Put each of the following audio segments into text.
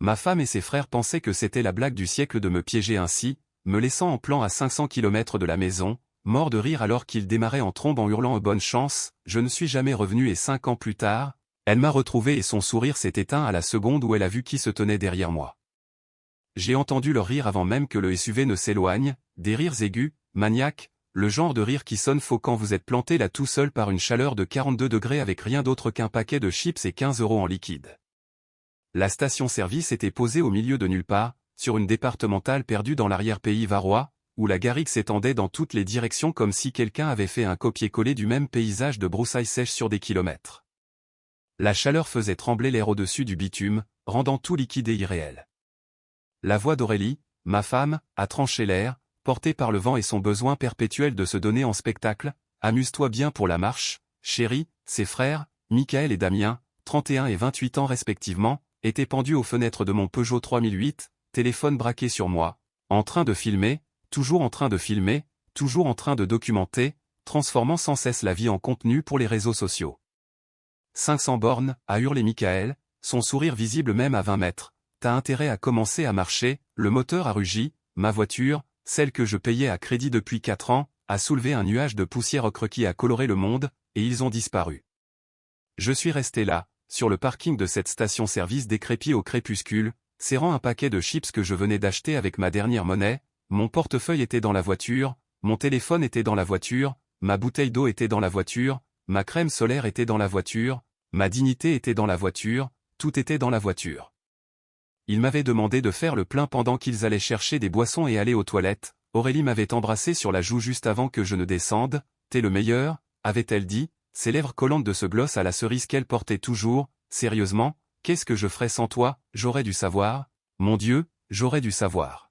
Ma femme et ses frères pensaient que c'était la blague du siècle de me piéger ainsi, me laissant en plan à 500 km de la maison, mort de rire alors qu'il démarrait en trombe en hurlant « bonne chance », je ne suis jamais revenu et 5 ans plus tard, elle m'a retrouvé et son sourire s'est éteint à la seconde où elle a vu qui se tenait derrière moi. J'ai entendu leur rire avant même que le SUV ne s'éloigne, des rires aigus, maniaques, le genre de rire qui sonne faux quand vous êtes planté là tout seul par une chaleur de 42 degrés avec rien d'autre qu'un paquet de chips et 15 € en liquide. La station-service était posée au milieu de nulle part, sur une départementale perdue dans l'arrière-pays varois, où la garrigue s'étendait dans toutes les directions comme si quelqu'un avait fait un copier-coller du même paysage de broussailles sèches sur des kilomètres. La chaleur faisait trembler l'air au-dessus du bitume, rendant tout liquide et irréel. La voix d'Aurélie, ma femme, a tranché l'air, portée par le vent et son besoin perpétuel de se donner en spectacle. Amuse-toi bien pour la marche, chérie. Ses frères, Michael et Damien, 31 et 28 ans respectivement, étaient pendus aux fenêtres de mon Peugeot 3008, téléphone braqué sur moi, en train de filmer, toujours en train de filmer, toujours en train de documenter, transformant sans cesse la vie en contenu pour les réseaux sociaux. 500 bornes, a hurlé Michael, son sourire visible même à 20 mètres. T'as intérêt à commencer à marcher, le moteur a rugi, ma voiture, celle que je payais à crédit depuis 4 ans, a soulevé un nuage de poussière ocre qui a coloré le monde, et ils ont disparu. Je suis resté là, sur le parking de cette station-service décrépit au crépuscule, serrant un paquet de chips que je venais d'acheter avec ma dernière monnaie, mon portefeuille était dans la voiture, mon téléphone était dans la voiture, ma bouteille d'eau était dans la voiture, ma crème solaire était dans la voiture, ma dignité était dans la voiture, tout était dans la voiture. Ils m'avaient demandé de faire le plein pendant qu'ils allaient chercher des boissons et aller aux toilettes. Aurélie m'avait embrassé sur la joue juste avant que je ne descende. « T'es le meilleur », avait-elle dit, ses lèvres collantes de ce gloss à la cerise qu'elle portait toujours. Sérieusement, qu'est-ce que je ferais sans toi, j'aurais dû savoir. Mon Dieu, j'aurais dû savoir.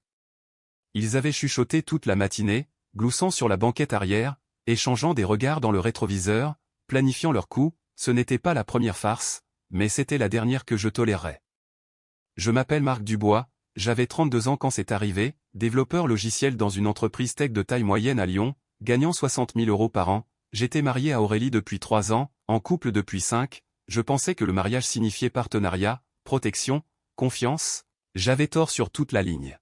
Ils avaient chuchoté toute la matinée, gloussant sur la banquette arrière, échangeant des regards dans le rétroviseur, planifiant leur coup. Ce n'était pas la première farce, mais c'était la dernière que je tolérerais. Je m'appelle Marc Dubois, j'avais 32 ans quand c'est arrivé, développeur logiciel dans une entreprise tech de taille moyenne à Lyon, gagnant 60 000 € par an. J'étais marié à Aurélie depuis 3 ans, en couple depuis 5, je pensais que le mariage signifiait partenariat, protection, confiance, j'avais tort sur toute la ligne.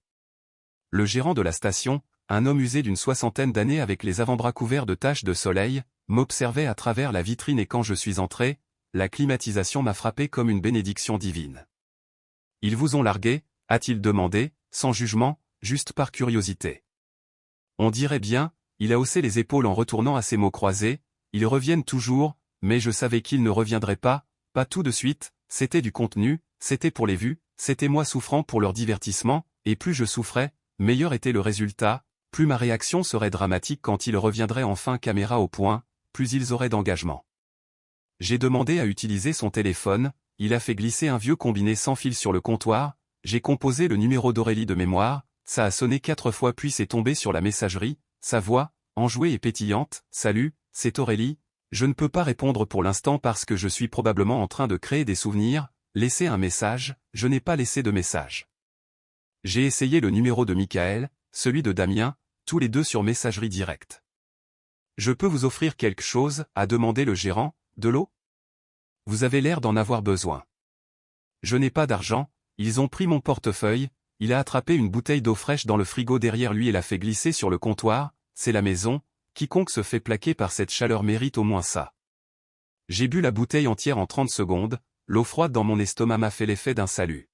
Le gérant de la station, un homme usé d'une 60aine d'années avec les avant-bras couverts de taches de soleil, m'observait à travers la vitrine et quand je suis entré, la climatisation m'a frappé comme une bénédiction divine. « Ils vous ont largué ?» a-t-il demandé, sans jugement, juste par curiosité. On dirait bien, il a haussé les épaules en retournant à ses mots croisés, ils reviennent toujours, mais je savais qu'ils ne reviendraient pas tout de suite, c'était du contenu, c'était pour les vues, c'était moi souffrant pour leur divertissement, et plus je souffrais, meilleur était le résultat, plus ma réaction serait dramatique quand ils reviendraient enfin caméra au point, plus ils auraient d'engagement. J'ai demandé à utiliser son téléphone, il a fait glisser un vieux combiné sans fil sur le comptoir, j'ai composé le numéro d'Aurélie de mémoire, ça a sonné 4 fois puis c'est tombé sur la messagerie, sa voix, enjouée et pétillante, « Salut, c'est Aurélie, je ne peux pas répondre pour l'instant parce que je suis probablement en train de créer des souvenirs, laissez un message, je n'ai pas laissé de message. » J'ai essayé le numéro de Michael, celui de Damien, tous les deux sur messagerie directe. « Je peux vous offrir quelque chose ?» a demandé le gérant, « de l'eau ? Vous avez l'air d'en avoir besoin. » Je n'ai pas d'argent, ils ont pris mon portefeuille, il a attrapé une bouteille d'eau fraîche dans le frigo derrière lui et l'a fait glisser sur le comptoir, c'est la maison, quiconque se fait plaquer par cette chaleur mérite au moins ça. J'ai bu la bouteille entière en 30 secondes, l'eau froide dans mon estomac m'a fait l'effet d'un salut.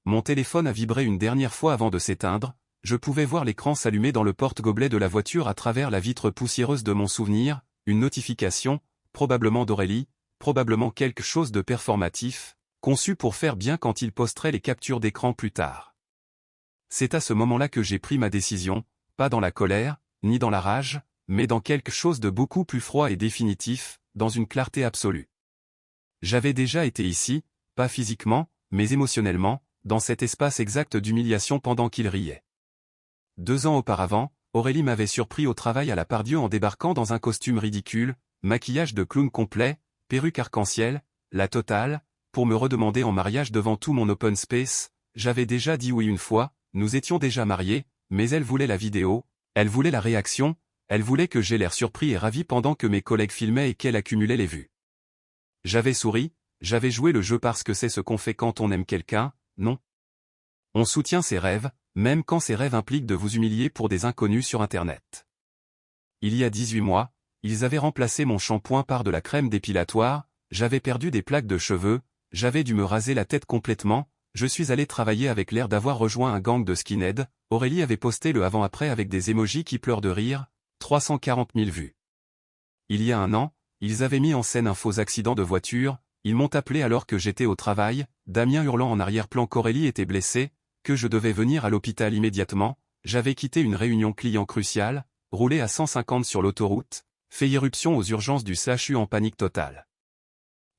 Mon téléphone a vibré une dernière fois avant de s'éteindre, je pouvais voir l'écran s'allumer dans le porte-gobelet de la voiture à travers la vitre poussiéreuse de mon souvenir, une notification, probablement d'Aurélie, probablement quelque chose de performatif, conçu pour faire bien quand il posterait les captures d'écran plus tard. C'est à ce moment-là que j'ai pris ma décision, pas dans la colère, ni dans la rage, mais dans quelque chose de beaucoup plus froid et définitif, dans une clarté absolue. J'avais déjà été ici, pas physiquement, mais émotionnellement, dans cet espace exact d'humiliation pendant qu'il riait. 2 ans auparavant, Aurélie m'avait surpris au travail à la Pardieu en débarquant dans un costume ridicule, maquillage de clown complet, perruque arc-en-ciel, la totale, pour me redemander en mariage devant tout mon open space. J'avais déjà dit oui une fois, nous étions déjà mariés, mais elle voulait la vidéo, elle voulait la réaction, elle voulait que j'aie l'air surpris et ravi pendant que mes collègues filmaient et qu'elle accumulait les vues. J'avais souri, j'avais joué le jeu parce que c'est ce qu'on fait quand on aime quelqu'un, non ? On soutient ses rêves, même quand ces rêves impliquent de vous humilier pour des inconnus sur Internet. Il y a 18 mois, ils avaient remplacé mon shampoing par de la crème dépilatoire, j'avais perdu des plaques de cheveux, j'avais dû me raser la tête complètement, je suis allé travailler avec l'air d'avoir rejoint un gang de skinheads. Aurélie avait posté le avant-après avec des émojis qui pleurent de rire, 340 000 vues. Il y a un an, ils avaient mis en scène un faux accident de voiture, ils m'ont appelé alors que j'étais au travail, Damien hurlant en arrière-plan qu'Aurélie était blessée, que je devais venir à l'hôpital immédiatement, j'avais quitté une réunion client cruciale, roulé à 150 sur l'autoroute, fait irruption aux urgences du CHU en panique totale.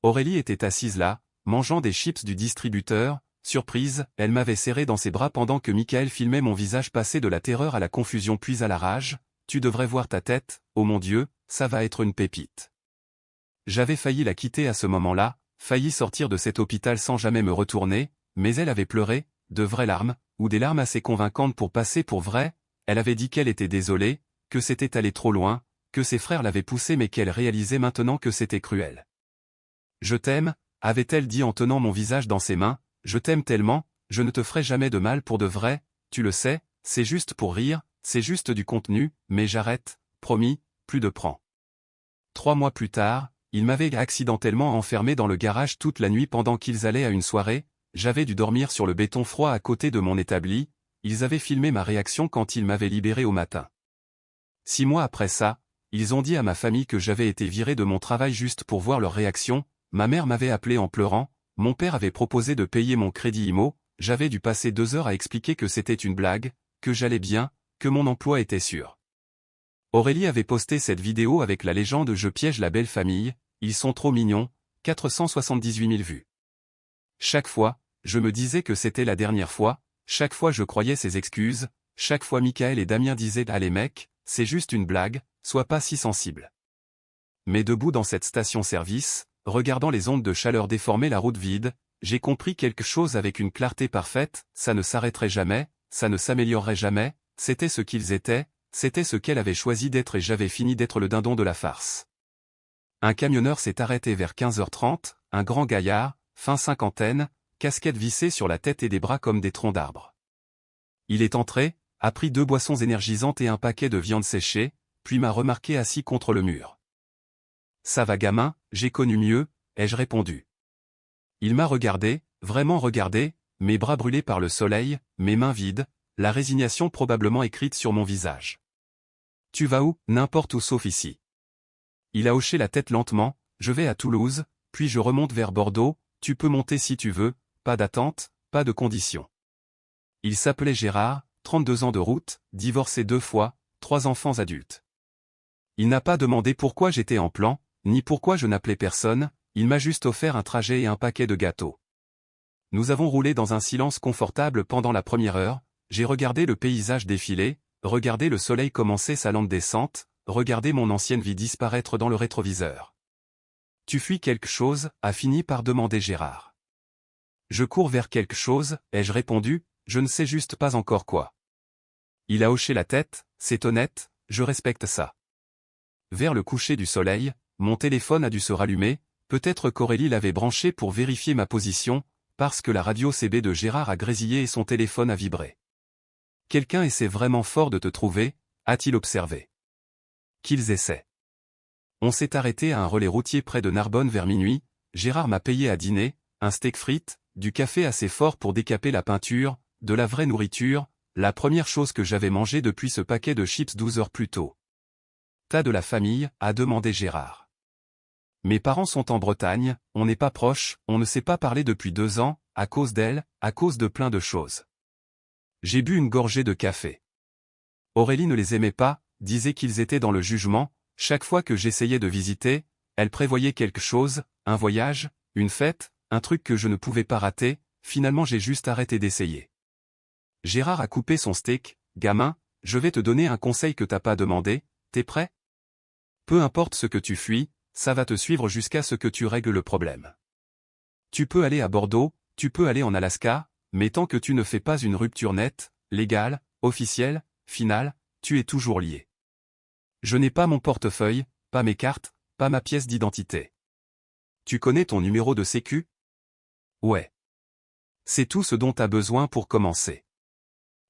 Aurélie était assise là, mangeant des chips du distributeur, surprise, elle m'avait serré dans ses bras pendant que Michael filmait mon visage passer de la terreur à la confusion puis à la rage, tu devrais voir ta tête, oh mon Dieu, ça va être une pépite. J'avais failli la quitter à ce moment-là, failli sortir de cet hôpital sans jamais me retourner, mais elle avait pleuré, de vraies larmes, ou des larmes assez convaincantes pour passer pour vraies, elle avait dit qu'elle était désolée, que c'était allé trop loin, que ses frères l'avaient poussée mais qu'elle réalisait maintenant que c'était cruel. Je t'aime, avait-elle dit en tenant mon visage dans ses mains, je t'aime tellement, je ne te ferai jamais de mal pour de vrai, tu le sais, c'est juste pour rire, c'est juste du contenu, mais j'arrête, promis, plus de pranks. 3 mois plus tard, ils m'avaient accidentellement enfermé dans le garage toute la nuit pendant qu'ils allaient à une soirée, j'avais dû dormir sur le béton froid à côté de mon établi, ils avaient filmé ma réaction quand ils m'avaient libéré au matin. 6 mois après ça, ils ont dit à ma famille que j'avais été viré de mon travail juste pour voir leur réaction, ma mère m'avait appelé en pleurant, mon père avait proposé de payer mon crédit IMO, j'avais dû passer 2 heures à expliquer que c'était une blague, que j'allais bien, que mon emploi était sûr. Aurélie avait posté cette vidéo avec la légende « Je piège la belle famille, ils sont trop mignons », 478 000 vues. Chaque fois, je me disais que c'était la dernière fois, chaque fois je croyais ses excuses, chaque fois Michael et Damien disaient « Allez mec, c'est juste une blague, sois pas si sensible ». Mais debout dans cette station-service, regardant les ondes de chaleur déformer la route vide, j'ai compris quelque chose avec une clarté parfaite, ça ne s'arrêterait jamais, ça ne s'améliorerait jamais, c'était ce qu'ils étaient, c'était ce qu'elle avait choisi d'être et j'avais fini d'être le dindon de la farce. Un camionneur s'est arrêté vers 15h30, un grand gaillard, fin cinquantaine, casquette vissée sur la tête et des bras comme des troncs d'arbres. Il est entré, a pris 2 boissons énergisantes et un paquet de viande séchée, puis m'a remarqué assis contre le mur. « Ça va gamin, j'ai connu mieux », ai-je répondu. Il m'a regardé, vraiment regardé, mes bras brûlés par le soleil, mes mains vides, la résignation probablement écrite sur mon visage. « Tu vas où ? N'importe où sauf ici. » Il a hoché la tête lentement, « Je vais à Toulouse, puis je remonte vers Bordeaux, tu peux monter si tu veux, pas d'attente, pas de conditions. » Il s'appelait Gérard, 32 ans de route, divorcé 2 fois, 3 enfants adultes. Il n'a pas demandé pourquoi j'étais en plan, ni pourquoi je n'appelais personne, il m'a juste offert un trajet et un paquet de gâteaux. Nous avons roulé dans un silence confortable pendant la première heure, j'ai regardé le paysage défiler, regardé le soleil commencer sa lente descente, regardé mon ancienne vie disparaître dans le rétroviseur. « Tu fuis quelque chose ?» a fini par demander Gérard. « Je cours vers quelque chose », ai-je répondu, je ne sais juste pas encore quoi. Il a hoché la tête, c'est honnête, je respecte ça. Vers le coucher du soleil, mon téléphone a dû se rallumer, peut-être qu'Aurélie l'avait branché pour vérifier ma position, parce que la radio CB de Gérard a grésillé et son téléphone a vibré. « Quelqu'un essaie vraiment fort de te trouver », a-t-il observé. Qu'ils essaient. On s'est arrêté à un relais routier près de Narbonne vers minuit, Gérard m'a payé à dîner, un steak frites, du café assez fort pour décaper la peinture, de la vraie nourriture, la première chose que j'avais mangée depuis ce paquet de chips 12 heures plus tôt. « T'as de la famille ?» a demandé Gérard. Mes parents sont en Bretagne, on n'est pas proches, on ne s'est pas parlé depuis 2 ans, à cause d'elle, à cause de plein de choses. J'ai bu une gorgée de café. Aurélie ne les aimait pas, disait qu'ils étaient dans le jugement, chaque fois que j'essayais de visiter, elle prévoyait quelque chose, un voyage, une fête, un truc que je ne pouvais pas rater, finalement j'ai juste arrêté d'essayer. Gérard a coupé son steak, « Gamin, je vais te donner un conseil que t'as pas demandé, t'es prêt ? Peu importe ce que tu fuis, ça va te suivre jusqu'à ce que tu règles le problème. Tu peux aller à Bordeaux, tu peux aller en Alaska, mais tant que tu ne fais pas une rupture nette, légale, officielle, finale, tu es toujours lié. Je n'ai pas mon portefeuille, pas mes cartes, pas ma pièce d'identité. Tu connais ton numéro de sécu ? Ouais. C'est tout ce dont t'as besoin pour commencer.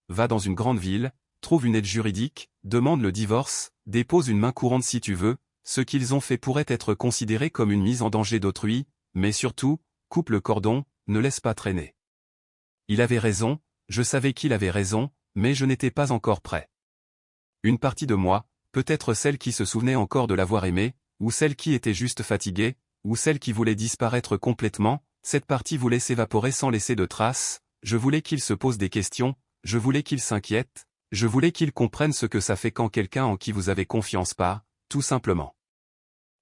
Va dans une grande ville, trouve une aide juridique, demande le divorce, dépose une main courante si tu veux, ce qu'ils ont fait pourrait être considéré comme une mise en danger d'autrui, mais surtout, coupe le cordon, ne laisse pas traîner. Il avait raison, je savais qu'il avait raison, mais je n'étais pas encore prêt. Une partie de moi, peut-être celle qui se souvenait encore de l'avoir aimé, ou celle qui était juste fatiguée, ou celle qui voulait disparaître complètement, cette partie voulait s'évaporer sans laisser de traces, je voulais qu'il se pose des questions, je voulais qu'il s'inquiète, je voulais qu'il comprenne ce que ça fait quand quelqu'un en qui vous avez confiance part, tout simplement.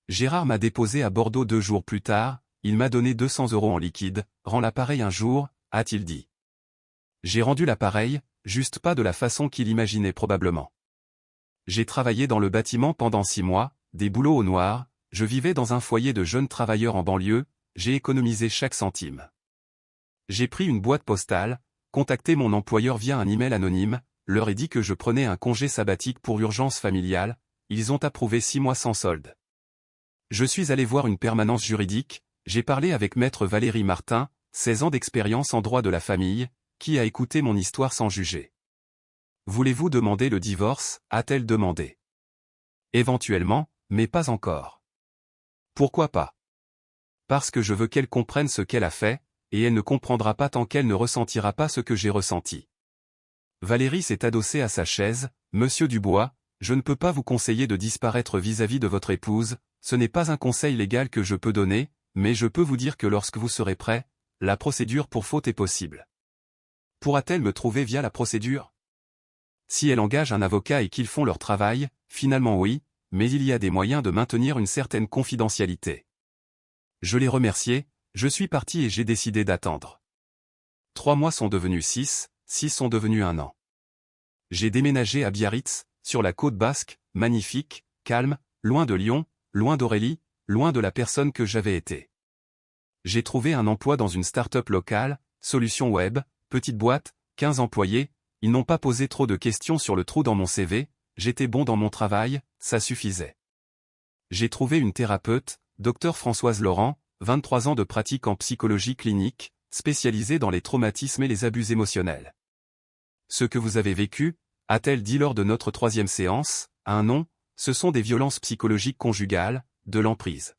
Gérard m'a déposé à Bordeaux 2 jours plus tard, il m'a donné 200 € en liquide, rends l'appareil un jour, a-t-il dit. J'ai rendu l'appareil, juste pas de la façon qu'il imaginait probablement. J'ai travaillé dans le bâtiment pendant 6 mois, des boulots au noir, je vivais dans un foyer de jeunes travailleurs en banlieue, j'ai économisé chaque centime. J'ai pris une boîte postale, contacté mon employeur via un email anonyme, leur ai dit que je prenais un congé sabbatique pour urgence familiale, ils ont approuvé 6 mois sans solde. Je suis allé voir une permanence juridique, j'ai parlé avec maître Valérie Martin, 16 ans d'expérience en droit de la famille, qui a écouté mon histoire sans juger. Voulez-vous demander le divorce, a-t-elle demandé. Éventuellement, mais pas encore. Pourquoi pas? Parce que je veux qu'elle comprenne ce qu'elle a fait, et elle ne comprendra pas tant qu'elle ne ressentira pas ce que j'ai ressenti. Valérie s'est adossée à sa chaise, Monsieur Dubois, je ne peux pas vous conseiller de disparaître vis-à-vis de votre épouse, ce n'est pas un conseil légal que je peux donner, mais je peux vous dire que lorsque vous serez prêt, la procédure pour faute est possible. Pourra-t-elle me trouver via la procédure? Si elle engage un avocat et qu'ils font leur travail, finalement oui, mais il y a des moyens de maintenir une certaine confidentialité. Je l'ai remercié, je suis parti et j'ai décidé d'attendre. 3 mois sont devenus 6, 6 sont devenus 1 an. J'ai déménagé à Biarritz, sur la côte basque, magnifique, calme, loin de Lyon, loin d'Aurélie, loin de la personne que j'avais été. J'ai trouvé un emploi dans une start-up locale, solution web, petite boîte, 15 employés, ils n'ont pas posé trop de questions sur le trou dans mon CV, j'étais bon dans mon travail, ça suffisait. J'ai trouvé une thérapeute, Dr Françoise Laurent, 23 ans de pratique en psychologie clinique, spécialisée dans les traumatismes et les abus émotionnels. Ce que vous avez vécu, a-t-elle dit lors de notre 3e séance, a un nom, ce sont des violences psychologiques conjugales, de l'emprise.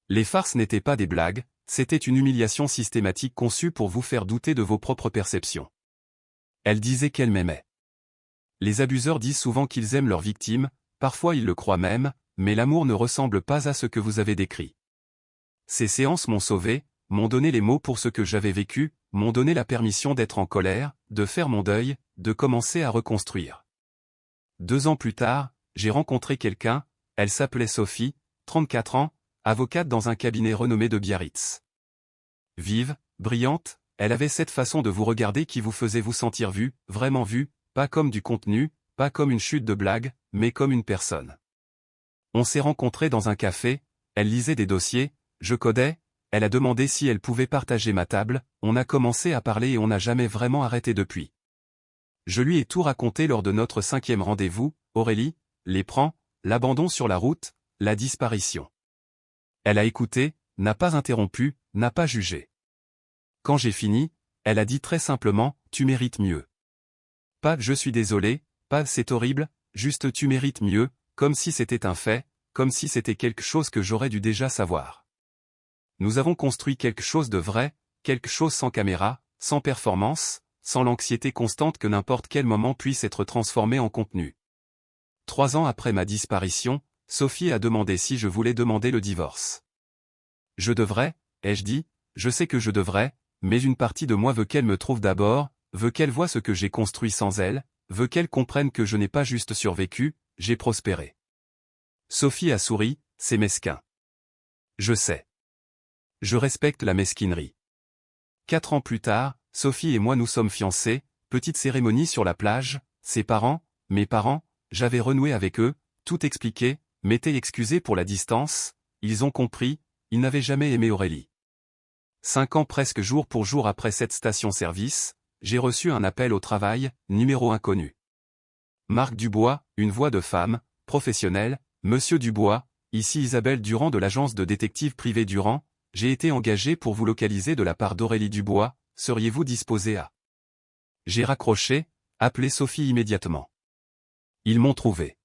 Les farces n'étaient pas des blagues, c'était une humiliation systématique conçue pour vous faire douter de vos propres perceptions. Elle disait qu'elle m'aimait. Les abuseurs disent souvent qu'ils aiment leurs victimes, parfois ils le croient même, mais l'amour ne ressemble pas à ce que vous avez décrit. Ces séances m'ont sauvé, m'ont donné les mots pour ce que j'avais vécu, m'ont donné la permission d'être en colère, de faire mon deuil, de commencer à reconstruire. 2 ans plus tard, j'ai rencontré quelqu'un, elle s'appelait Sophie, 34 ans, avocate dans un cabinet renommé de Biarritz. Vive, brillante, elle avait cette façon de vous regarder qui vous faisait vous sentir vu, vraiment vu, pas comme du contenu, pas comme une chute de blague, mais comme une personne. On s'est rencontrés dans un café, elle lisait des dossiers, je codais, elle a demandé si elle pouvait partager ma table, on a commencé à parler et on n'a jamais vraiment arrêté depuis. Je lui ai tout raconté lors de notre 5e rendez-vous, Aurélie, les pranks, l'abandon sur la route, la disparition. Elle a écouté, n'a pas interrompu, n'a pas jugé. Quand j'ai fini, elle a dit très simplement, tu mérites mieux. Pas je suis désolé, pas c'est horrible, juste tu mérites mieux, comme si c'était un fait, comme si c'était quelque chose que j'aurais dû déjà savoir. Nous avons construit quelque chose de vrai, quelque chose sans caméra, sans performance, sans l'anxiété constante que n'importe quel moment puisse être transformé en contenu. 3 ans après ma disparition, Sophie a demandé si je voulais demander le divorce. Je devrais, ai-je dit, je sais que je devrais, mais une partie de moi veut qu'elle me trouve d'abord, veut qu'elle voie ce que j'ai construit sans elle, veut qu'elle comprenne que je n'ai pas juste survécu, j'ai prospéré. Sophie a souri, c'est mesquin. Je sais. Je respecte la mesquinerie. 4 ans plus tard, Sophie et moi nous sommes fiancés, petite cérémonie sur la plage, ses parents, mes parents, j'avais renoué avec eux, tout expliqué, m'étais excusé pour la distance, ils ont compris, ils n'avaient jamais aimé Aurélie. 5 ans presque jour pour jour après cette station-service, j'ai reçu un appel au travail, numéro inconnu. Marc Dubois, une voix de femme, professionnelle, Monsieur Dubois, ici Isabelle Durand de l'agence de détective privée Durand, j'ai été engagé pour vous localiser de la part d'Aurélie Dubois, seriez-vous disposé à... J'ai raccroché, appelé Sophie immédiatement. Ils m'ont trouvé.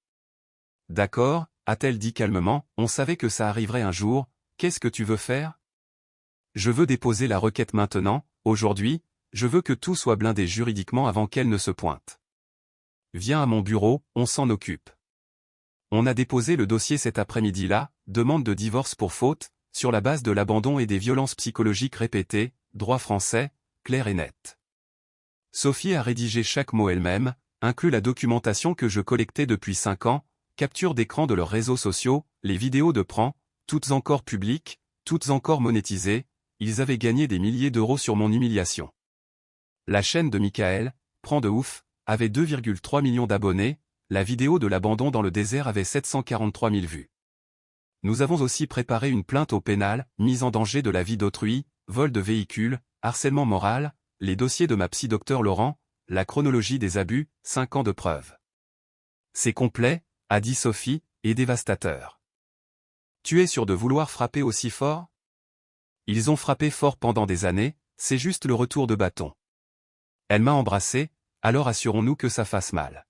D'accord, a-t-elle dit calmement, on savait que ça arriverait un jour, qu'est-ce que tu veux faire? Je veux déposer la requête maintenant, aujourd'hui, je veux que tout soit blindé juridiquement avant qu'elle ne se pointe. Viens à mon bureau, on s'en occupe. On a déposé le dossier cet après-midi-là, demande de divorce pour faute, sur la base de l'abandon et des violences psychologiques répétées, droit français, clair et net. Sophie a rédigé chaque mot elle-même, inclut la documentation que je collectais depuis 5 ans, capture d'écran de leurs réseaux sociaux, les vidéos de pran, toutes encore publiques, toutes encore monétisées, ils avaient gagné des milliers d'euros sur mon humiliation. La chaîne de Michael, Prends de ouf, avait 2,3 millions d'abonnés, la vidéo de l'abandon dans le désert avait 743 000 vues. Nous avons aussi préparé une plainte au pénal, mise en danger de la vie d'autrui, vol de véhicule, harcèlement moral, les dossiers de ma psy-docteur Laurent, la chronologie des abus, 5 ans de preuves. C'est complet, a dit Sophie, et dévastateur. Tu es sûr de vouloir frapper aussi fort? Ils ont frappé fort pendant des années, c'est juste le retour de bâton. Elle m'a embrassé, alors assurons-nous que ça fasse mal.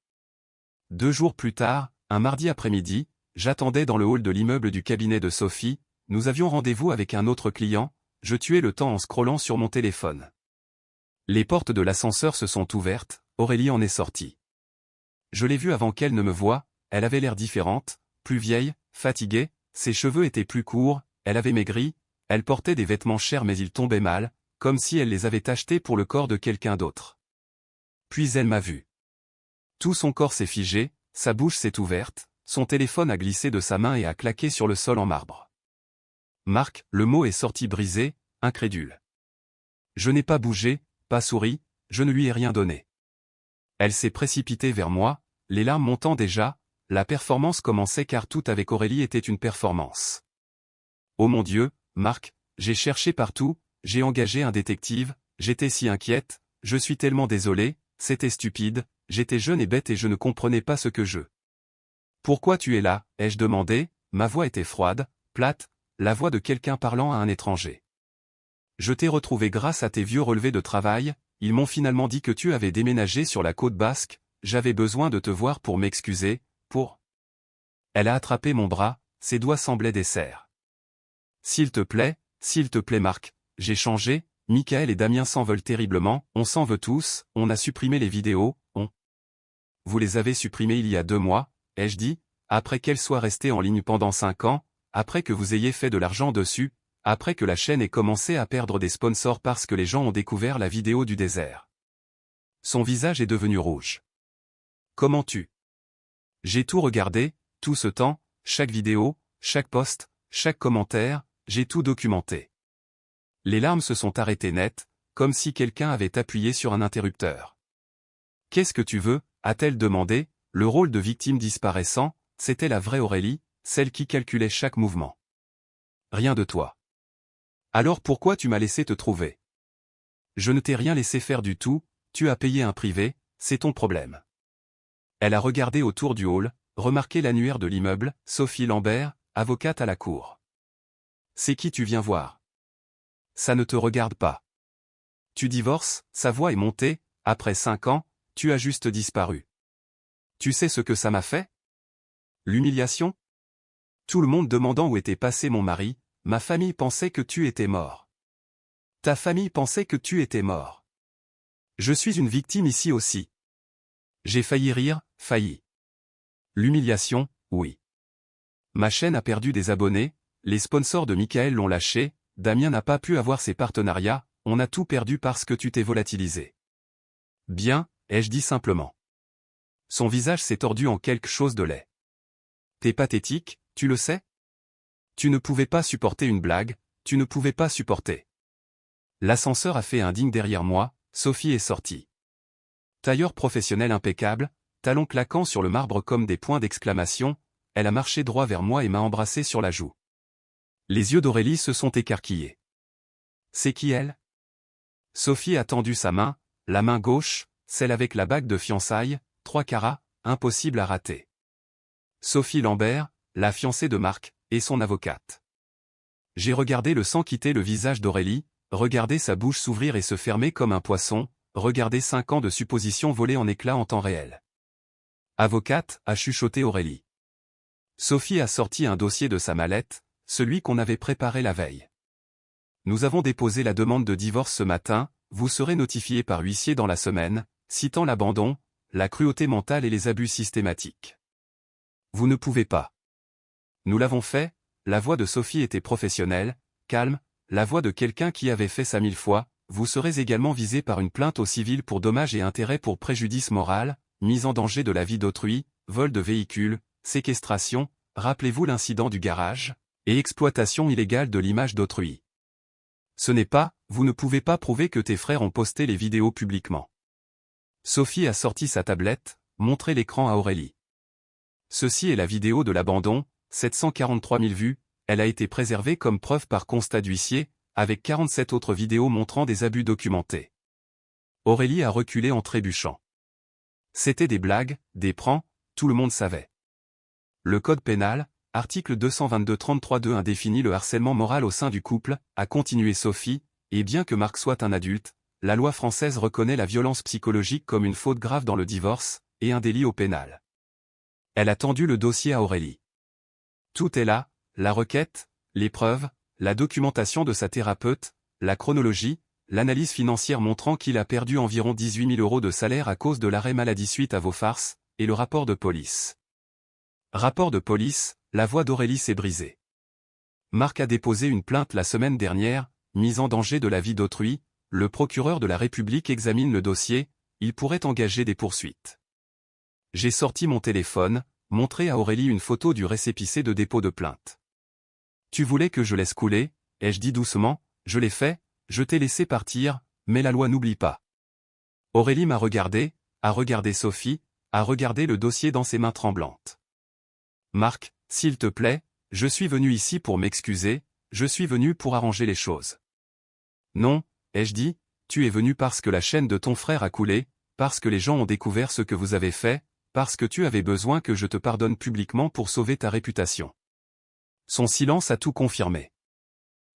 2 jours plus tard, un mardi après-midi, j'attendais dans le hall de l'immeuble du cabinet de Sophie, nous avions rendez-vous avec un autre client, je tuais le temps en scrollant sur mon téléphone. Les portes de l'ascenseur se sont ouvertes, Aurélie en est sortie. Je l'ai vue avant qu'elle ne me voie, elle avait l'air différente, plus vieille, fatiguée, ses cheveux étaient plus courts, elle avait maigri, elle portait des vêtements chers mais ils tombaient mal, comme si elle les avait achetés pour le corps de quelqu'un d'autre. Puis elle m'a vu. Tout son corps s'est figé, sa bouche s'est ouverte, son téléphone a glissé de sa main et a claqué sur le sol en marbre. Marc, le mot est sorti brisé, incrédule. Je n'ai pas bougé, pas souri, je ne lui ai rien donné. Elle s'est précipitée vers moi, les larmes montant déjà, la performance commençait car tout avec Aurélie était une performance. Oh mon Dieu, Marc, j'ai cherché partout, j'ai engagé un détective, j'étais si inquiète, je suis tellement désolée, c'était stupide, j'étais jeune et bête et je ne comprenais pas ce que je... Pourquoi tu es là, ai-je demandé, ma voix était froide, plate, la voix de quelqu'un parlant à un étranger. Je t'ai retrouvé grâce à tes vieux relevés de travail, ils m'ont finalement dit que tu avais déménagé sur la côte basque, j'avais besoin de te voir pour m'excuser, pour... Elle a attrapé mon bras, ses doigts semblaient des serres. S'il te plaît Marc, j'ai changé, Michael et Damien s'en veulent terriblement, on s'en veut tous, on a supprimé les vidéos, on... Vous les avez supprimées il y a 2 mois, ai-je dit, après qu'elles soient restées en ligne pendant 5 ans, après que vous ayez fait de l'argent dessus, après que la chaîne ait commencé à perdre des sponsors parce que les gens ont découvert la vidéo du désert. Son visage est devenu rouge. Comment tu... J'ai tout regardé, tout ce temps, chaque vidéo, chaque post, chaque commentaire, j'ai tout documenté. Les larmes se sont arrêtées net, comme si quelqu'un avait appuyé sur un interrupteur. Qu'est-ce que tu veux, a-t-elle demandé, le rôle de victime disparaissant, c'était la vraie Aurélie, celle qui calculait chaque mouvement. Rien de toi. Alors pourquoi tu m'as laissé te trouver? Je ne t'ai rien laissé faire du tout, tu as payé un privé, c'est ton problème. Elle a regardé autour du hall, remarqué l'annuaire de l'immeuble, Sophie Lambert, avocate à la cour. C'est qui tu viens voir? Ça ne te regarde pas. Tu divorces, sa voix est montée, après 5 ans, tu as juste disparu. Tu sais ce que ça m'a fait? L'humiliation? Tout le monde demandant où était passé mon mari, ma famille pensait que tu étais mort. Ta famille pensait que tu étais mort. Je suis une victime ici aussi. J'ai failli rire, failli. L'humiliation, oui. Ma chaîne a perdu des abonnés, les sponsors de Michael l'ont lâché, Damien n'a pas pu avoir ses partenariats, on a tout perdu parce que tu t'es volatilisé. Bien, ai-je dit simplement. Son visage s'est tordu en quelque chose de laid. T'es pathétique, tu le sais? Tu ne pouvais pas supporter une blague, tu ne pouvais pas supporter. L'ascenseur a fait un ding derrière moi, Sophie est sortie. Tailleur professionnel impeccable, talons claquants sur le marbre comme des points d'exclamation, elle a marché droit vers moi et m'a embrassé sur la joue. Les yeux d'Aurélie se sont écarquillés. C'est qui elle? Sophie a tendu sa main, la main gauche, celle avec la bague de fiançailles, 3 carats, impossible à rater. Sophie Lambert, la fiancée de Marc, et son avocate. J'ai regardé le sang quitter le visage d'Aurélie, regardez sa bouche s'ouvrir et se fermer comme un poisson, regardez 5 ans de suppositions voler en éclats en temps réel. Avocate, a chuchoté Aurélie. Sophie a sorti un dossier de sa mallette, celui qu'on avait préparé la veille. Nous avons déposé la demande de divorce ce matin, vous serez notifié par huissier dans la semaine, citant l'abandon, la cruauté mentale et les abus systématiques. Vous ne pouvez pas. Nous l'avons fait, la voix de Sophie était professionnelle, calme, la voix de quelqu'un qui avait fait ça 1000 fois, vous serez également visé par une plainte au civil pour dommages et intérêts pour préjudice moral, mise en danger de la vie d'autrui, vol de véhicule, séquestration, rappelez-vous l'incident du garage, et exploitation illégale de l'image d'autrui. Ce n'est pas, vous ne pouvez pas prouver que tes frères ont posté les vidéos publiquement. Sophie a sorti sa tablette, montré l'écran à Aurélie. Ceci est la vidéo de l'abandon, 743 000 vues, elle a été préservée comme preuve par constat d'huissier, avec 47 autres vidéos montrant des abus documentés. Aurélie a reculé en trébuchant. C'était des blagues, des pranks, tout le monde savait. Le code pénal, article 222-33-2 définit le harcèlement moral au sein du couple, a continué Sophie, et bien que Marc soit un adulte, la loi française reconnaît la violence psychologique comme une faute grave dans le divorce, et un délit au pénal. Elle a tendu le dossier à Aurélie. Tout est là, la requête, les preuves, la documentation de sa thérapeute, la chronologie, l'analyse financière montrant qu'il a perdu environ 18 000 € de salaire à cause de l'arrêt maladie suite à vos farces, et le rapport de police. Rapport de police, la voix d'Aurélie s'est brisée. Marc a déposé une plainte la semaine dernière, mise en danger de la vie d'autrui, le procureur de la République examine le dossier, il pourrait engager des poursuites. J'ai sorti mon téléphone, montré à Aurélie une photo du récépissé de dépôt de plainte. Tu voulais que je laisse couler, ai-je dit doucement, je l'ai fait, je t'ai laissé partir, mais la loi n'oublie pas. Aurélie m'a regardé, a regardé Sophie, a regardé le dossier dans ses mains tremblantes. Marc, s'il te plaît, je suis venu ici pour m'excuser, je suis venu pour arranger les choses. Non, ai-je dit, tu es venu parce que la chaîne de ton frère a coulé, parce que les gens ont découvert ce que vous avez fait, parce que tu avais besoin que je te pardonne publiquement pour sauver ta réputation. Son silence a tout confirmé.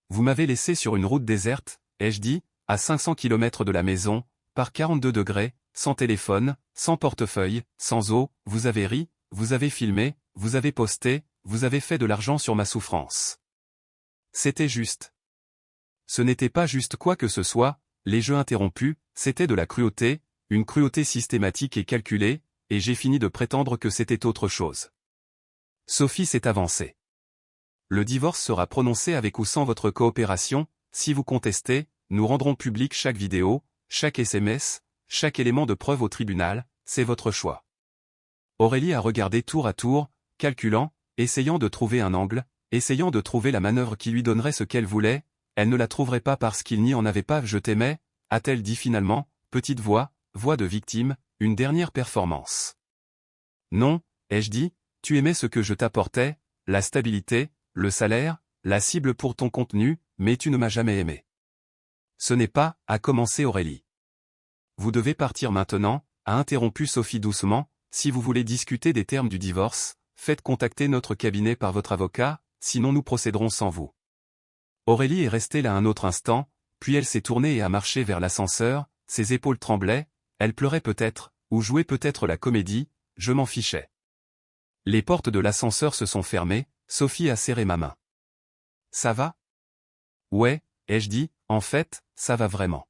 Vous m'avez laissé sur une route déserte, ai-je dit, à 500 km de la maison, par 42 degrés, sans téléphone, sans portefeuille, sans eau, vous avez ri, vous avez filmé, vous avez posté, vous avez fait de l'argent sur ma souffrance. C'était juste. Ce n'était pas juste quoi que ce soit, les jeux interrompus, c'était de la cruauté, une cruauté systématique et calculée, et j'ai fini de prétendre que c'était autre chose. Sophie s'est avancée. Le divorce sera prononcé avec ou sans votre coopération, si vous contestez, nous rendrons public chaque vidéo, chaque SMS, chaque élément de preuve au tribunal, c'est votre choix. Aurélie a regardé tour à tour, calculant, essayant de trouver un angle, essayant de trouver la manœuvre qui lui donnerait ce qu'elle voulait, elle ne la trouverait pas parce qu'il n'y en avait pas. Je t'aimais, a-t-elle dit finalement, petite voix, voix de victime, une dernière performance. Non, ai-je dit, tu aimais ce que je t'apportais, la stabilité, le salaire, la cible pour ton contenu, mais tu ne m'as jamais aimé. Ce n'est pas, a commencé Aurélie. Vous devez partir maintenant, a interrompu Sophie doucement, si vous voulez discuter des termes du divorce, faites contacter notre cabinet par votre avocat, sinon nous procéderons sans vous. Aurélie est restée là un autre instant, puis elle s'est tournée et a marché vers l'ascenseur, ses épaules tremblaient, elle pleurait peut-être, ou jouait peut-être la comédie, je m'en fichais. Les portes de l'ascenseur se sont fermées, Sophie a serré ma main. Ça va? Ouais, ai-je dit, en fait, ça va vraiment.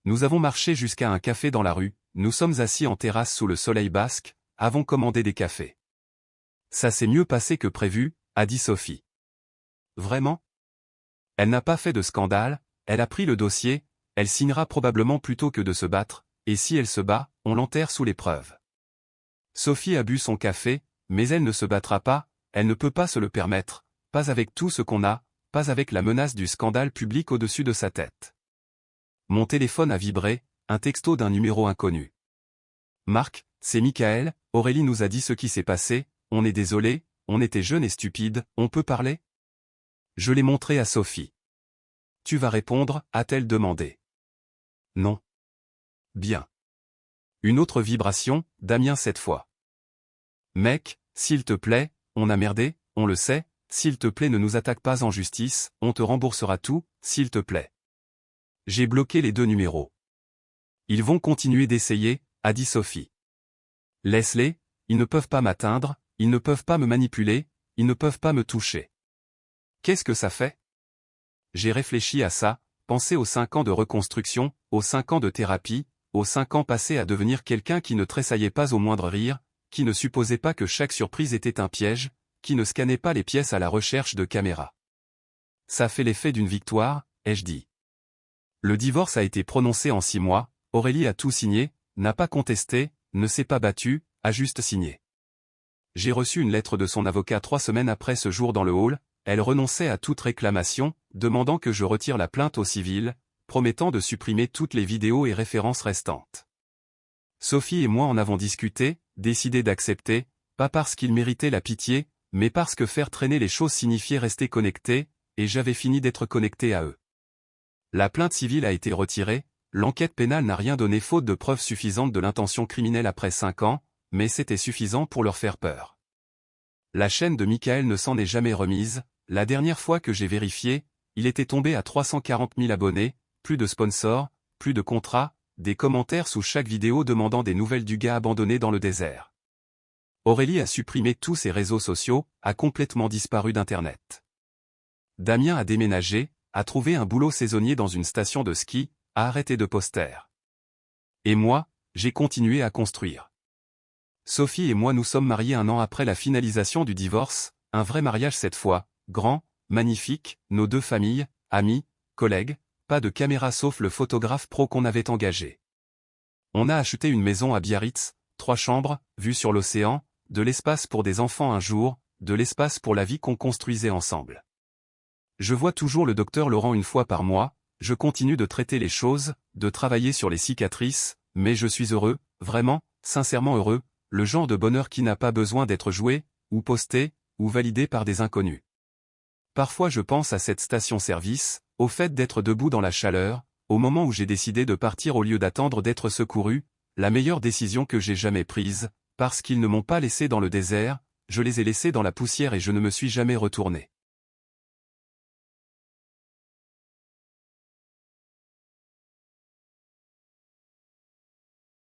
Nous avons marché jusqu'à un café dans la rue, nous sommes assis en terrasse sous le soleil basque, avons commandé des cafés. Ça s'est mieux passé que prévu, a dit Sophie. Vraiment? Elle n'a pas fait de scandale, elle a pris le dossier, elle signera probablement plutôt que de se battre, et si elle se bat, on l'enterre sous l'épreuve. Sophie a bu son café, mais elle ne se battra pas, elle ne peut pas se le permettre, pas avec tout ce qu'on a, pas avec la menace du scandale public au-dessus de sa tête. Mon téléphone a vibré, un texto d'un numéro inconnu. Marc, c'est Michael, Aurélie nous a dit ce qui s'est passé, on est désolé, on était jeunes et stupides, on peut parler? Je l'ai montré à Sophie. Tu vas répondre, a-t-elle demandé. Non. Bien. Une autre vibration, Damien cette fois. Mec, s'il te plaît, on a merdé, on le sait, s'il te plaît ne nous attaque pas en justice, on te remboursera tout, s'il te plaît. J'ai bloqué les 2 numéros. Ils vont continuer d'essayer, a dit Sophie. Laisse-les, ils ne peuvent pas m'atteindre, ils ne peuvent pas me manipuler, ils ne peuvent pas me toucher. Qu'est-ce que ça fait? J'ai réfléchi à ça, pensé aux 5 ans de reconstruction, aux 5 ans de thérapie, aux 5 ans passés à devenir quelqu'un qui ne tressaillait pas au moindre rire, qui ne supposait pas que chaque surprise était un piège, qui ne scannait pas les pièces à la recherche de caméras. Ça fait l'effet d'une victoire, ai-je dit. Le divorce a été prononcé en 6 mois, Aurélie a tout signé, n'a pas contesté, ne s'est pas battue, a juste signé. J'ai reçu une lettre de son avocat 3 semaines après ce jour dans le hall, elle renonçait à toute réclamation, demandant que je retire la plainte au civil, promettant de supprimer toutes les vidéos et références restantes. Sophie et moi en avons discuté, décidé d'accepter, pas parce qu'il méritait la pitié, mais parce que faire traîner les choses signifiait rester connecté, et j'avais fini d'être connecté à eux. La plainte civile a été retirée, l'enquête pénale n'a rien donné faute de preuves suffisantes de l'intention criminelle après 5 ans, mais c'était suffisant pour leur faire peur. La chaîne de Michael ne s'en est jamais remise, la dernière fois que j'ai vérifié, il était tombé à 340 000 abonnés, plus de sponsors, plus de contrats, des commentaires sous chaque vidéo demandant des nouvelles du gars abandonné dans le désert. Aurélie a supprimé tous ses réseaux sociaux, a complètement disparu d'Internet. Damien a déménagé, a trouvé un boulot saisonnier dans une station de ski, a arrêté de poster. Et moi, j'ai continué à construire. Sophie et moi nous sommes mariés 1 an après la finalisation du divorce, un vrai mariage cette fois, grand, magnifique, nos 2 familles, amis, collègues, pas de caméra sauf le photographe pro qu'on avait engagé. On a acheté une maison à Biarritz, 3 chambres, vue sur l'océan, de l'espace pour des enfants un jour, de l'espace pour la vie qu'on construisait ensemble. Je vois toujours le docteur Laurent 1 fois par mois, je continue de traiter les choses, de travailler sur les cicatrices, mais je suis heureux, vraiment, sincèrement heureux, le genre de bonheur qui n'a pas besoin d'être joué, ou posté, ou validé par des inconnus. Parfois je pense à cette station-service, au fait d'être debout dans la chaleur, au moment où j'ai décidé de partir au lieu d'attendre d'être secouru, la meilleure décision que j'ai jamais prise, parce qu'ils ne m'ont pas laissé dans le désert, je les ai laissés dans la poussière et je ne me suis jamais retourné.